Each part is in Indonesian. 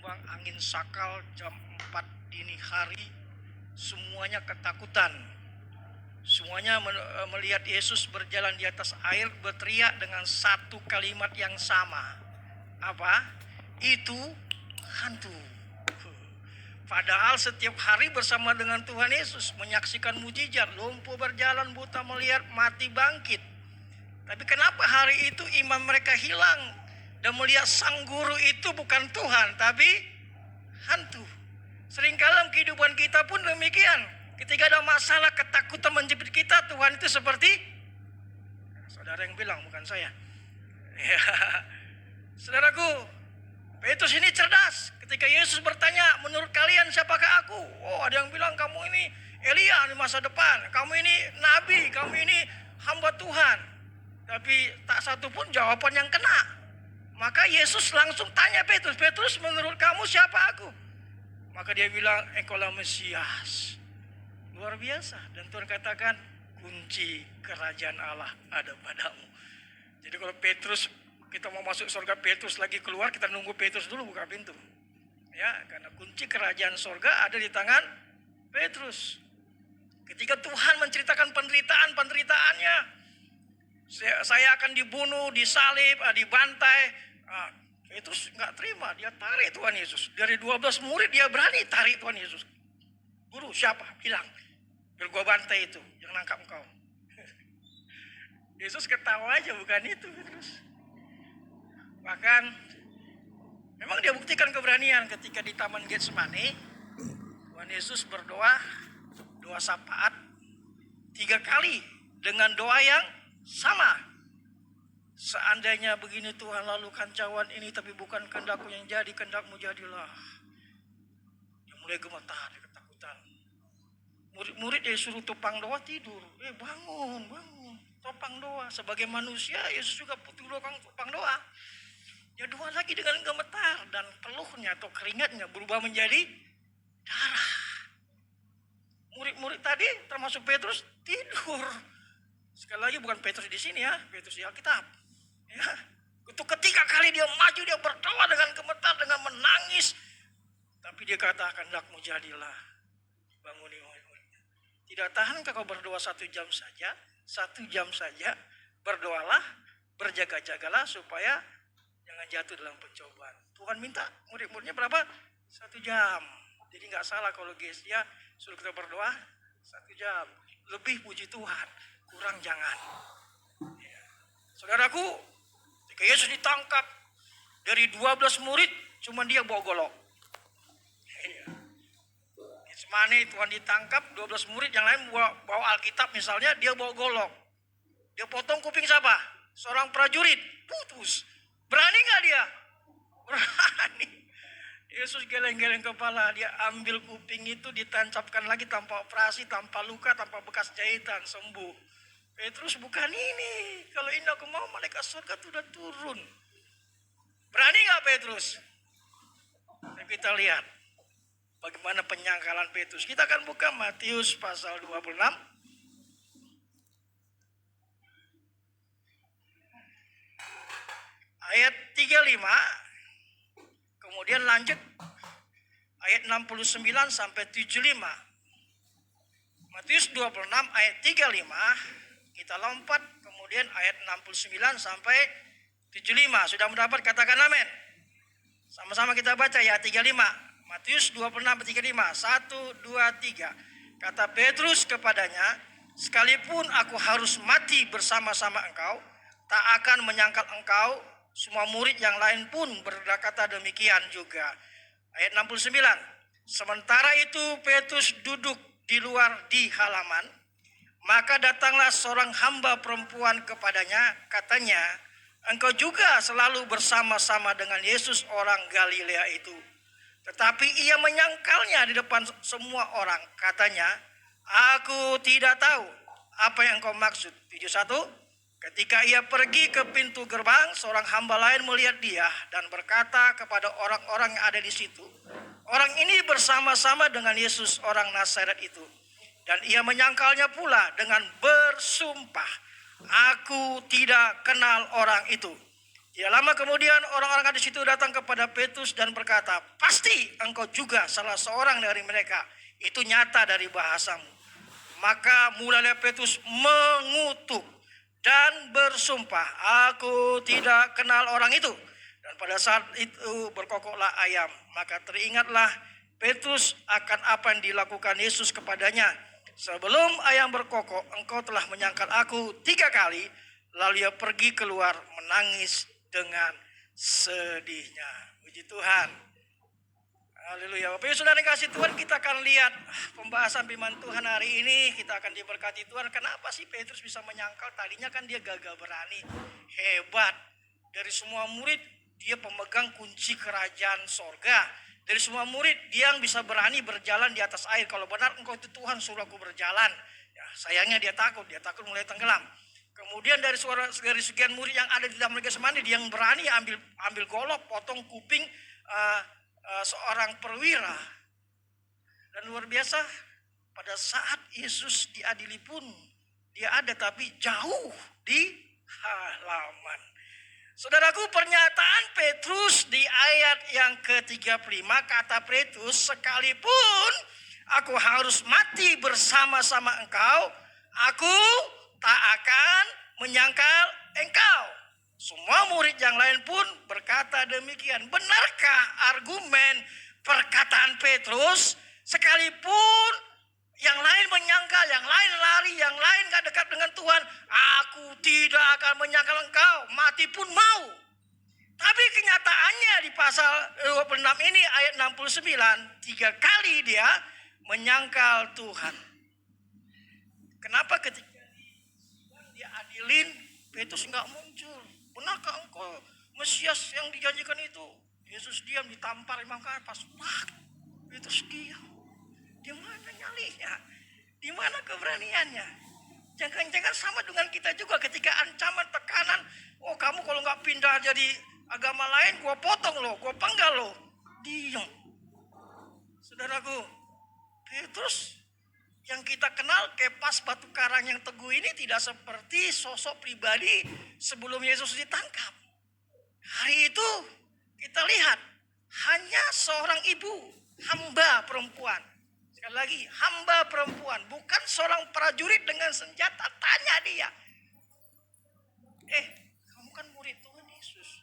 gelombang angin sakal jam 4 dini hari, semuanya ketakutan. Semuanya melihat Yesus berjalan di atas air, berteriak dengan satu kalimat yang sama. Apa? Itu hantu. Padahal setiap hari bersama dengan Tuhan Yesus menyaksikan mujizat, lumpuh berjalan, buta melihat, mati bangkit. Tapi kenapa hari itu iman mereka hilang dan melihat sang guru itu bukan Tuhan tapi hantu? Seringkali dalam kehidupan kita pun demikian. Ketika ada masalah, ketakutan menjepit kita, Tuhan itu seperti saudara yang bilang, bukan saya. Ya. Saudaraku, Petrus ini cerdas. Ketika Yesus bertanya, menurut kalian siapakah aku? Oh, ada yang bilang kamu ini Elia di masa depan, kamu ini nabi, kamu ini hamba Tuhan. Tapi tak satu pun jawaban yang kena. Maka Yesus langsung tanya Petrus, Petrus, menurut kamu siapa aku? Maka dia bilang, engkaulah Mesias. Luar biasa. Dan Tuhan katakan, kunci kerajaan Allah ada padamu. Jadi kalau Petrus, kita mau masuk surga, Petrus lagi keluar, kita nunggu Petrus dulu buka pintu. Ya, karena kunci kerajaan surga ada di tangan Petrus. Ketika Tuhan menceritakan penderitaan-penderitaannya, saya akan dibunuh, disalib, dibantai. Petrus nggak terima, dia tarik Tuhan Yesus. Dari 12 murid dia berani tarik Tuhan Yesus. Guru siapa? Bilang. Biar gua bantai itu yang nangkap engkau. Yesus ketawa aja, bukan itu Petrus. Bahkan memang dia buktikan keberanian ketika di Taman Getsemani. Tuhan Yesus berdoa, doa syafaat 3 kali dengan doa yang sama. Seandainya begini Tuhan, lalu cawan ini, tapi bukan kehendakku yang jadi, kehendakmu jadilah. Dia mulai gemetar, dia ketakutan. Murid-murid dia suruh topang doa, tidur. Bangun. Topang doa. Sebagai manusia, Yesus juga butuh topang doa. Dia doa lagi dengan gemetar. Dan peluhnya atau keringatnya berubah menjadi darah. Murid-murid tadi, termasuk Petrus, tidur. Sekali lagi bukan Petrus di sini ya, Petrus di Alkitab. Ya. Untuk ketiga kali dia maju, dia berdoa dengan gemetar, dengan menangis. Tapi dia katakan, kehendakmu jadilah. Banguni murid-muridnya. Tidak tahankah kau berdoa 1 jam saja? 1 jam saja. Berdoalah, berjaga-jagalah supaya jangan jatuh dalam pencobaan. Tuhan minta murid-muridnya berapa? 1 jam. Jadi nggak salah kalau guys dia suruh kita berdoa 1 jam. Lebih puji Tuhan, kurang jangan. Ya. Saudaraku, ketika Yesus ditangkap, dari 12 murid cuma dia bawa golok. Semane Tuhan ditangkap, 12 murid yang lain bawa Alkitab misalnya, dia bawa golok. Dia potong kuping siapa? Seorang prajurit, putus. Berani gak dia? Berani. Yesus geleng-geleng kepala, dia ambil kuping itu, ditancapkan lagi tanpa operasi, tanpa luka, tanpa bekas jahitan, sembuh. Petrus, bukan ini. Kalau ini aku mau, malaikat surga itu udah turun. Berani gak Petrus? Kita lihat bagaimana penyangkalan Petrus. Kita akan buka Matius pasal 26. Ayat 35. Kemudian lanjut ayat 69 sampai 75. Matius 26 ayat 35. Kita lompat kemudian ayat 69 sampai 75. Sudah mendapat, katakan amin. Sama-sama kita baca ya, 35. Matius 26 ayat 35. 1, 2, 3. Kata Petrus kepadanya, sekalipun aku harus mati bersama-sama engkau, tak akan menyangkal engkau. Semua murid yang lain pun berkata demikian juga. Ayat 69. Sementara itu Petrus duduk di luar di halaman. Maka datanglah seorang hamba perempuan kepadanya, katanya, engkau juga selalu bersama-sama dengan Yesus orang Galilea itu. Tetapi ia menyangkalnya di depan semua orang. Katanya, aku tidak tahu apa yang kau maksud. 71. Ketika ia pergi ke pintu gerbang, seorang hamba lain melihat dia dan berkata kepada orang-orang yang ada di situ, orang ini bersama-sama dengan Yesus orang Nazaret itu. Dan ia menyangkalnya pula dengan bersumpah, aku tidak kenal orang itu. Tidak lama kemudian orang-orang di situ datang kepada Petrus dan berkata, "Pasti engkau juga salah seorang dari mereka. Itu nyata dari bahasamu." Maka mulailah Petrus mengutuk dan bersumpah, "Aku tidak kenal orang itu." Dan pada saat itu berkokoklah ayam. Maka teringatlah Petrus akan apa yang dilakukan Yesus kepadanya. "Sebelum ayam berkokok, engkau telah menyangkal aku 3 kali." Lalu ia pergi keluar menangis dengan sedihnya. Puji Tuhan. Haleluya. Bapak Ibu Saudara kasih Tuhan, kita akan lihat pembahasan firman Tuhan hari ini. Kita akan diberkati Tuhan. Kenapa sih Petrus bisa menyangkal? Tadinya kan dia gagal berani. Hebat. Dari semua murid dia pemegang kunci kerajaan sorga. Dari semua murid dia yang bisa berani berjalan di atas air. Kalau benar engkau itu Tuhan, suruh aku berjalan. Ya, sayangnya dia takut mulai tenggelam. Kemudian dari sekian murid yang ada di dalam Getsemani, dia yang berani ambil golok, potong kuping seorang perwira. Dan luar biasa, pada saat Yesus diadili pun dia ada, tapi jauh di halaman. Saudaraku, pernyataan Petrus di ayat yang ke-35, kata Petrus, "Sekalipun aku harus mati bersama-sama engkau, aku tak akan menyangkal engkau." Semua murid yang lain pun berkata demikian. Benarkah argumen perkataan Petrus? Sekalipun yang lain menyangkal, yang lain lari, yang lain gak dekat dengan Tuhan, aku tidak akan menyangkal engkau, mati pun mau. Tapi kenyataannya di pasal 26 ini ayat 69, 3 kali dia menyangkal Tuhan. Kenapa ketika dia adilin, Petrus nggak muncul? Benarkah engkau Mesias yang dijanjikan itu? Yesus diam, ditampar 5 kali, pas Petrus diam. Di mana nyalinya? Di mana keberaniannya? Jangan-jangan sama dengan kita juga ketika ancaman, tekanan. "Oh, kamu kalau nggak pindah jadi agama lain, gua potong lo, gua penggal lo." Diam. Saudaraku, Petrus yang kita kenal Kepas batu karang yang teguh ini tidak seperti sosok pribadi sebelum Yesus ditangkap. Hari itu kita lihat hanya seorang ibu, hamba perempuan. Sekali lagi, hamba perempuan, bukan seorang prajurit dengan senjata. Tanya dia, "Kamu kan murid Tuhan Yesus."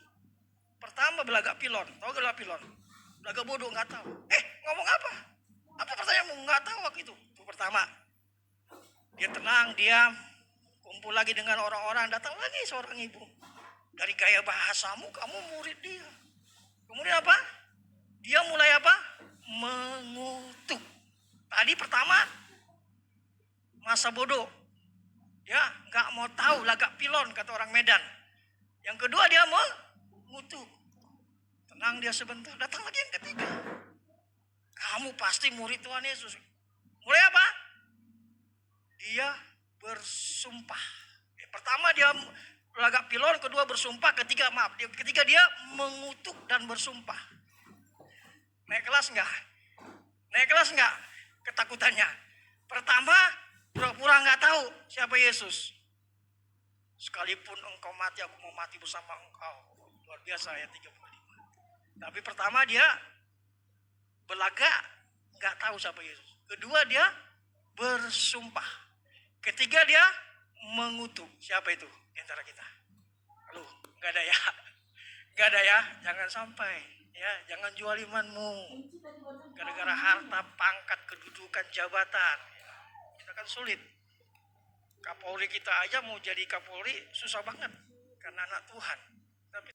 Pertama belagak pilon, tahu belagak pilon? Belagak bodoh, nggak tahu. Ngomong apa? Apa pertanyaanmu? Nggak tahu waktu itu. Itu pertama. Dia tenang, diam, kumpul lagi dengan orang-orang. Datang lagi seorang ibu. Dari gaya bahasamu, kamu murid dia. Kemudian apa? Dia mulai apa? Mengutuk. Tadi pertama, masa bodoh. Dia nggak mau tahu, lagak pilon kata orang Medan. Yang kedua dia mengutuk. Tenang dia sebentar. Datang lagi yang ketiga. "Kamu pasti murid Tuhan Yesus." Mulai apa? Dia bersumpah. Pertama dia lagak pilon, kedua bersumpah, ketiga dia mengutuk dan bersumpah. Naik kelas enggak? Naik kelas enggak ketakutannya? Pertama, pura-pura enggak tahu siapa Yesus. "Sekalipun engkau mati, aku mau mati bersama engkau." Luar biasa ya 35. Tapi pertama dia belagak, enggak tahu siapa Yesus. Kedua dia bersumpah. Ketiga dia mengutuk. Siapa itu di antara kita? Aduh, enggak ada ya. Enggak ada ya, jangan sampai. Ya, jangan jual imanmu gara-gara harta, pangkat, kedudukan, jabatan. Kita kan sulit. Kapolri kita aja mau jadi Kapolri susah banget karena anak Tuhan.